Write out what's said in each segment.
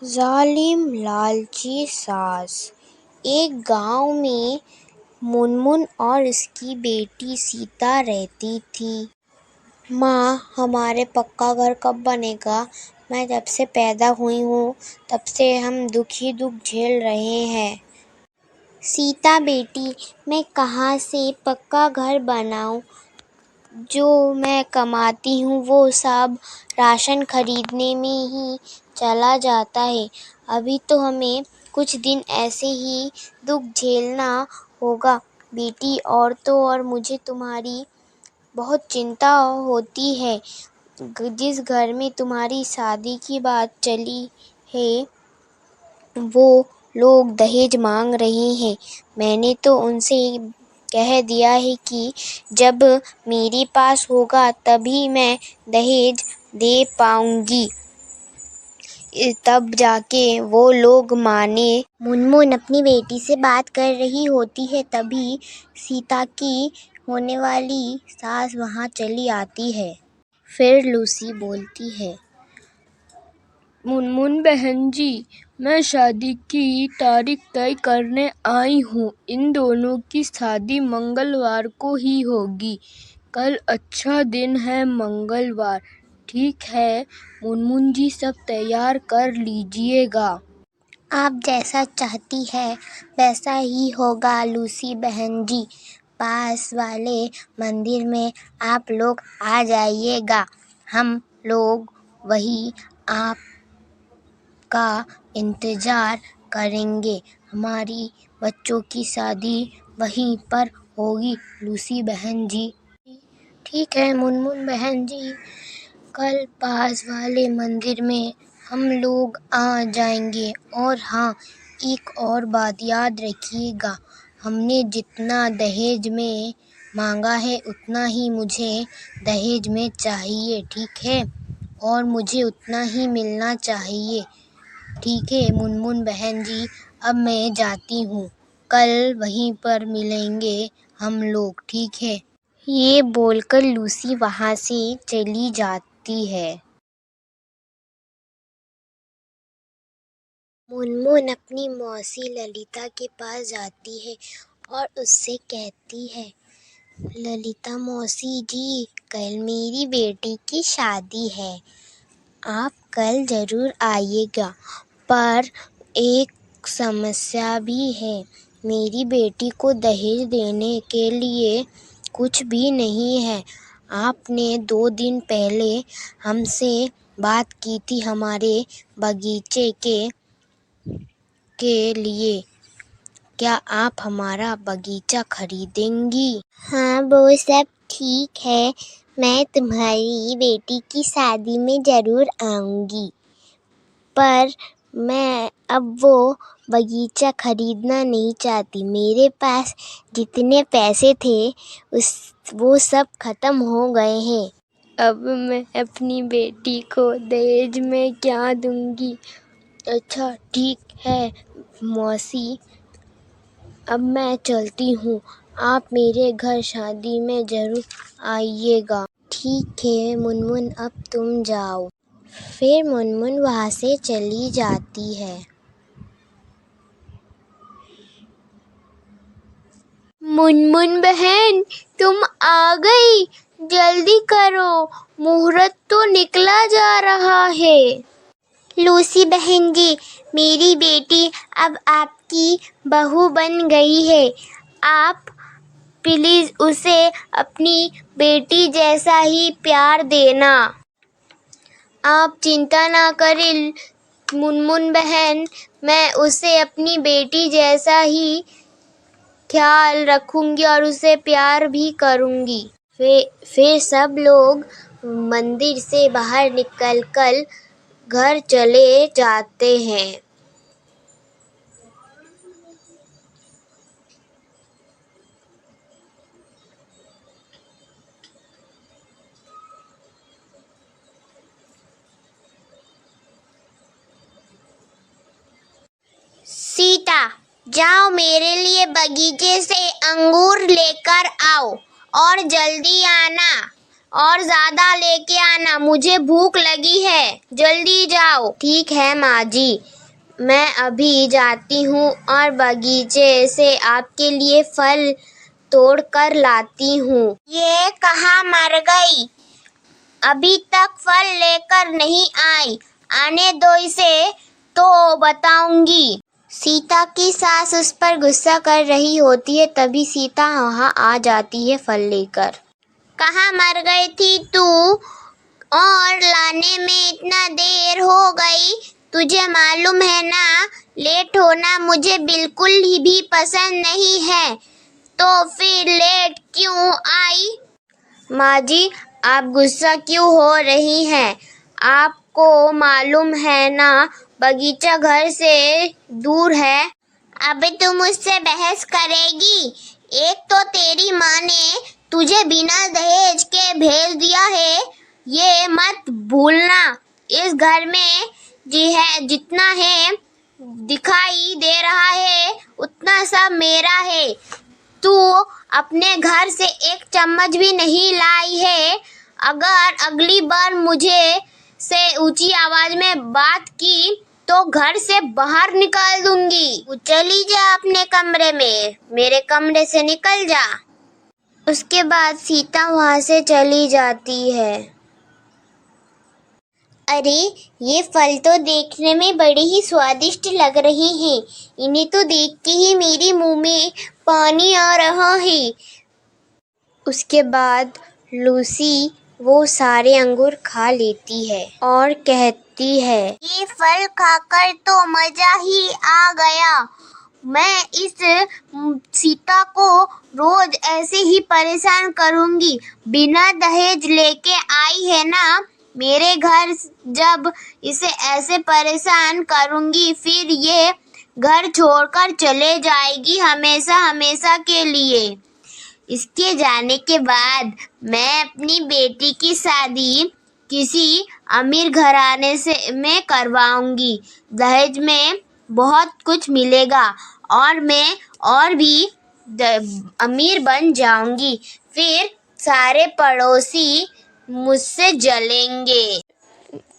जालिम लालची सास। एक गांव में मुनमुन और उसकी बेटी सीता रहती थी। माँ, हमारे पक्का घर कब बनेगा? मैं जब से पैदा हुई हूँ तब से हम दुख ही दुख झेल रहे हैं। सीता बेटी, मैं कहाँ से पक्का घर बनाऊँ? जो मैं कमाती हूँ वो सब राशन खरीदने में ही चला जाता है। अभी तो हमें कुछ दिन ऐसे ही दुख झेलना होगा बेटी, और तो और मुझे तुम्हारी बहुत चिंता होती है। जिस घर में तुम्हारी शादी की बात चली है वो लोग दहेज मांग रहे हैं। मैंने तो उनसे कह दिया है कि जब मेरे पास होगा तभी मैं दहेज दे पाऊंगी, तब जाके वो लोग माने। मुनमुन अपनी बेटी से बात कर रही होती है, तभी सीता की होने वाली सास वहाँ चली आती है। फिर लूसी बोलती है, मुनमुन बहन जी, मैं शादी की तारीख तय करने आई हूँ। इन दोनों की शादी मंगलवार को ही होगी। कल अच्छा दिन है, मंगलवार। ठीक है मुनमुन जी, सब तैयार कर लीजिएगा। आप जैसा चाहती है वैसा ही होगा लूसी बहन जी। पास वाले मंदिर में आप लोग आ जाइएगा। हम लोग वही आपका इंतज़ार करेंगे। हमारी बच्चों की शादी वहीं पर होगी लूसी बहन जी। ठीक है मुनमुन बहन जी, कल पास वाले मंदिर में हम लोग आ जाएंगे। और हाँ, एक और बात याद रखिएगा, हमने जितना दहेज में मांगा है उतना ही मुझे दहेज में चाहिए, ठीक है? और मुझे उतना ही मिलना चाहिए, ठीक है मुनमुन बहन जी। अब मैं जाती हूँ, कल वहीं पर मिलेंगे हम लोग, ठीक है? ये बोलकर लूसी वहाँ से चली जाती है। मुनमुन अपनी मौसी ललिता के पास जाती है और उससे कहती है, ललिता मौसी जी, कल मेरी बेटी की शादी है, आप कल ज़रूर आइएगा। पर एक समस्या भी है, मेरी बेटी को दहेज देने के लिए कुछ भी नहीं है। आपने 2 दिन पहले हमसे बात की थी हमारे बगीचे के लिए। क्या आप हमारा बगीचा खरीदेंगी? हाँ, वो सब ठीक है, मैं तुम्हारी बेटी की शादी में ज़रूर आऊँगी, पर मैं अब वो बगीचा खरीदना नहीं चाहती। मेरे पास जितने पैसे थे वो सब ख़त्म हो गए हैं। अब मैं अपनी बेटी को दहेज में क्या दूंगी? अच्छा ठीक है मौसी, अब मैं चलती हूँ, आप मेरे घर शादी में ज़रूर आइएगा। ठीक है मुनमुन, अब तुम जाओ। फिर मुनमुन वहाँ से चली जाती है। मुनमुन बहन, तुम आ गई, जल्दी करो, मुहूर्त तो निकला जा रहा है। लूसी बहन जी, मेरी बेटी अब आपकी बहू बन गई है। आप प्लीज़ उसे अपनी बेटी जैसा ही प्यार देना। आप चिंता ना करें मुनमुन बहन, मैं उसे अपनी बेटी जैसा ही ख्याल रखूंगी और उसे प्यार भी करूंगी। फिर सब लोग मंदिर से बाहर निकलकर घर चले जाते हैं। सीता, जाओ मेरे लिए बगीचे से अंगूर लेकर आओ और जल्दी आना। और ज़्यादा लेके आना, मुझे भूख लगी है, जल्दी जाओ। ठीक है माँ जी, मैं अभी जाती हूँ और बगीचे से आपके लिए फल तोड़ कर लाती हूँ। ये कहाँ मर गई? अभी तक फल लेकर नहीं आई, आने दो इसे तो बताऊंगी। सीता की सास उस पर गुस्सा कर रही होती है, तभी सीता वहाँ आ जाती है फल लेकर। कहाँ मर गई थी तू? और लाने में इतना देर हो गई, तुझे मालूम है ना, लेट होना मुझे बिल्कुल ही भी पसंद नहीं है, तो फिर लेट क्यों आई? माँ जी, आप गुस्सा क्यों हो रही हैं? आपको मालूम है ना, बगीचा घर से दूर है। अबे तू मुझसे बहस करेगी? एक तो तेरी माँ ने तुझे बिना दहेज के भेज दिया है, ये मत भूलना। इस घर में जी है, जितना है दिखाई दे रहा है उतना सब मेरा है। तू अपने घर से एक चम्मच भी नहीं लाई है। अगर अगली बार मुझे से ऊंची आवाज में बात की तो घर से बाहर निकाल दूंगी। चली जा अपने कमरे में, मेरे कमरे से निकल जा। उसके बाद सीता वहां से चली जाती है। अरे, ये फल तो देखने में बड़े ही स्वादिष्ट लग रहे हैं। इन्हें तो देख के ही मेरे मुंह में पानी आ रहा है। उसके बाद लूसी वो सारे अंगूर खा लेती है और कहती है, ये फल खाकर तो मजा ही आ गया। मैं इस सीता को रोज ऐसे ही परेशान करूंगी। बिना दहेज लेके आई है ना मेरे घर, जब इसे ऐसे परेशान करूंगी फिर ये घर छोड़कर चले जाएगी हमेशा हमेशा के लिए। इसके जाने के बाद मैं अपनी बेटी की शादी किसी अमीर घराने से में करवाऊंगी। दहेज में बहुत कुछ मिलेगा और मैं और भी अमीर बन जाऊंगी। फिर सारे पड़ोसी मुझसे जलेंगे।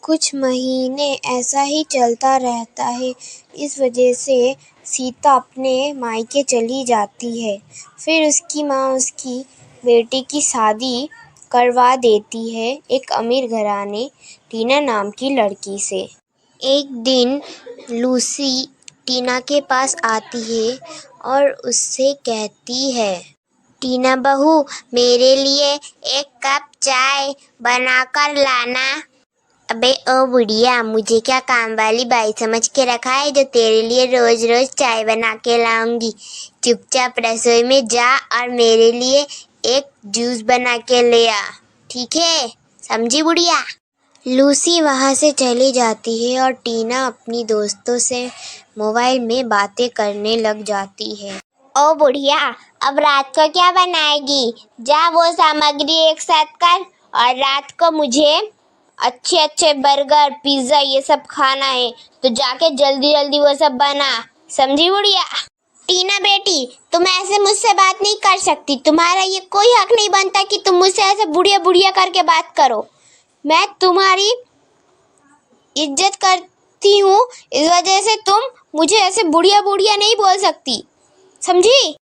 कुछ महीने ऐसा ही चलता रहता है। इस वजह से सीता अपने मायके चली जाती है। फिर उसकी माँ उसकी बेटी की शादी करवा देती है एक अमीर घराने टीना नाम की लड़की से। एक दिन लूसी टीना के पास आती है और उससे कहती है, टीना बहू, मेरे लिए एक कप चाय बनाकर लाना। अबे ओ बुढ़िया, मुझे क्या काम वाली बाई समझ के रखा है जो तेरे लिए रोज रोज चाय बना के लाऊंगी। चुपचाप रसोई में जा और मेरे लिए एक जूस बना के ले आ, ठीक है? समझी बुढ़िया? लूसी वहां से चली जाती है और टीना अपनी दोस्तों से मोबाइल में बातें करने लग जाती है। ओ बुढ़िया, अब रात को क्या बनाएगी? जा वो सामग्री एक साथ कर और रात को मुझे अच्छे अच्छे बर्गर पिज्जा ये सब खाना है, तो जाके जल्दी जल्दी वो सब बना। समझी बुढ़िया? टीना बेटी, तुम ऐसे मुझसे बात नहीं कर सकती। तुम्हारा ये कोई हक नहीं बनता कि तुम मुझसे ऐसे बुढ़िया बुढ़िया करके बात करो। मैं तुम्हारी इज्जत करती हूँ, इस वजह से तुम मुझे ऐसे बुढ़िया बुढ़िया नहीं बोल सकती, समझी?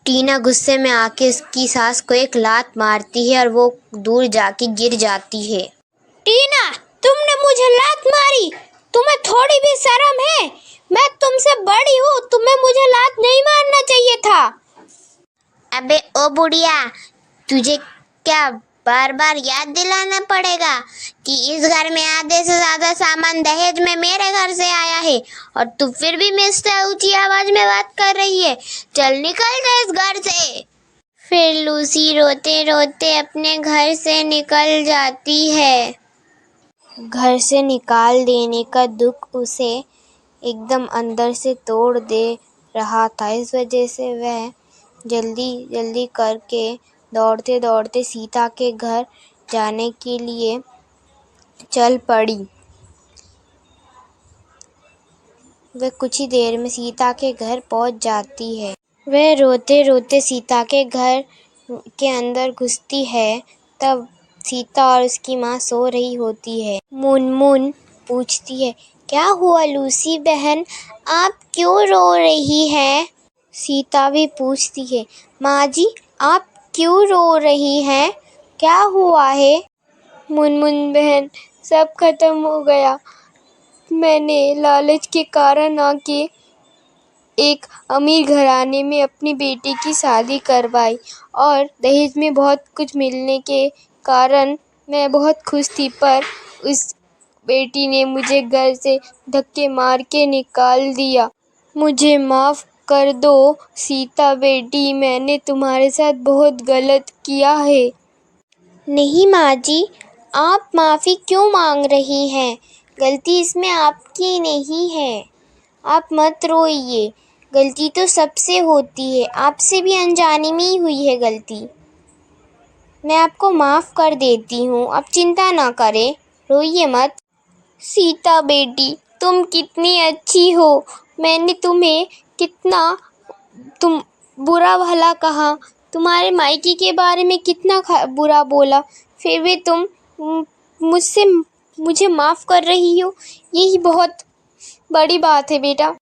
टीना गुस्से में आके उसकी सास को एक लात मारती है और वो दूर जाके गिर जाती है। टीना, तुमने मुझे लात मारी? तुम्हें थोड़ी भी शर्म है? मैं तुमसे बड़ी हूँ, तुम्हें मुझे लात नहीं मारना चाहिए था। अबे ओ बुढ़िया, तुझे क्या बार बार याद दिलाना पड़ेगा कि इस घर में आधे से ज्यादा सामान दहेज में मेरे घर से आया है और तू फिर भी मुझसे ऊंची आवाज में बात कर रही है। चल निकल जा इस घर से। फिर लूसी रोते रोते अपने घर से निकल जाती है। घर से निकाल देने का दुख उसे एकदम अंदर से तोड़ दे रहा था। इस वजह से वह जल्दी जल्दी करके दौड़ते दौड़ते सीता के घर जाने के लिए चल पड़ी। वह कुछ ही देर में सीता के घर पहुंच जाती है। वह रोते रोते सीता के घर के अंदर घुसती है, तब सीता और उसकी माँ सो रही होती है। मुनमुन पूछती है, क्या हुआ लूसी बहन, आप क्यों रो रही हैं? सीता भी पूछती है, माँ जी आप क्यों रो रही हैं? क्या हुआ है? मुनमुन बहन, सब खत्म हो गया। मैंने लालच के कारण आके एक अमीर घराने में अपनी बेटी की शादी करवाई और दहेज में बहुत कुछ मिलने के कारण मैं बहुत खुश थी, पर उस बेटी ने मुझे घर से धक्के मार के निकाल दिया। मुझे माफ़ कर दो सीता बेटी, मैंने तुम्हारे साथ बहुत गलत किया है। नहीं माँ जी, आप माफ़ी क्यों मांग रही हैं? गलती इसमें आपकी नहीं है। आप मत रोइए, गलती तो सबसे होती है, आपसे भी अनजाने में ही हुई है गलती। मैं आपको माफ़ कर देती हूँ, आप चिंता ना करें, रोइए मत। सीता बेटी, तुम कितनी अच्छी हो। मैंने तुम्हें कितना बुरा भला कहा, तुम्हारे मायके के बारे में कितना बुरा बोला, फिर भी तुम मुझे माफ़ कर रही हो, यही बहुत बड़ी बात है बेटा।